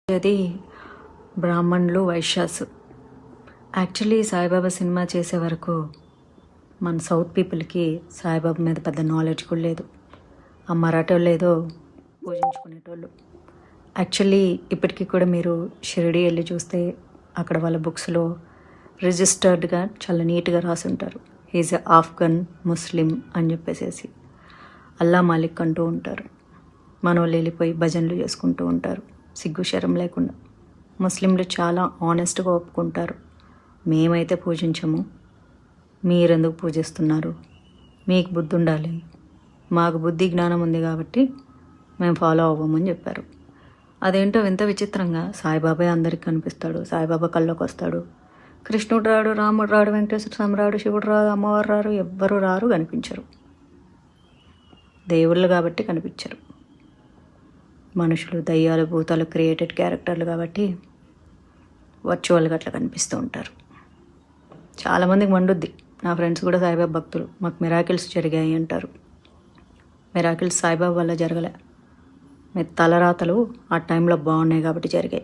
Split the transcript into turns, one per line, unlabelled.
అది బ్రాహ్మణులు Vaishyas. Actually Saibaba cinema చేసే వరకు మన సౌత్ పీపుల్కి సాయిబాబా మీద పెద్ద నాలెడ్జ్ కూడా లేదు. ఆ మరాఠోళ్ళు ఏదో పూజించుకునేటోళ్ళు. యాక్చువల్లీ ఇప్పటికీ కూడా మీరు షిరిడి వెళ్ళి చూస్తే అక్కడ వాళ్ళ బుక్స్లో రిజిస్టర్డ్గా చాలా నీట్గా రాసి ఉంటారు. ఈజ్ ఎ ఆఫ్ఘన్ ముస్లిం అని చెప్పేసి అల్లా మాలిక్ అంటూ ఉంటారు. మన వాళ్ళు వెళ్ళిపోయి భజనలు చేసుకుంటూ ఉంటారు సిగ్గు శరం లేకుండా. ముస్లింలు చాలా ఆనెస్ట్గా ఒప్పుకుంటారు, మేమైతే పూజించము, మీరెందుకు పూజిస్తున్నారు, మీకు బుద్ధి ఉండాలి, మాకు బుద్ధి జ్ఞానం ఉంది కాబట్టి మేము ఫాలో అవ్వమని చెప్పారు. అదేంటో వింత విచిత్రంగా సాయిబాబా అందరికి కనిపిస్తాడు, సాయిబాబా కల్లోకి వస్తాడు. కృష్ణుడు రాడు, రాముడు రాడు, వెంకటేశ్వర స్వామి రాడు, శివుడు రాడు, అమ్మవారు రారు, ఎవ్వరు రారు, కనిపించరు. దేవుళ్ళు కాబట్టి కనిపించరు. మనుషులు, దయ్యాలు, భూతాలు క్రియేటెడ్ క్యారెక్టర్లు కాబట్టి వర్చువల్గా అట్లా కనిపిస్తూ ఉంటారు. చాలామందికి మండుద్ది. నా ఫ్రెండ్స్ కూడా సాయిబాబా భక్తులు. మాకు మిరాకిల్స్ జరిగాయి అంటారు. మిరాకిల్స్ సాయిబాబా వల్ల జరగలే, మీ తలరాతలు ఆ టైంలో బాగున్నాయి కాబట్టి జరిగాయి.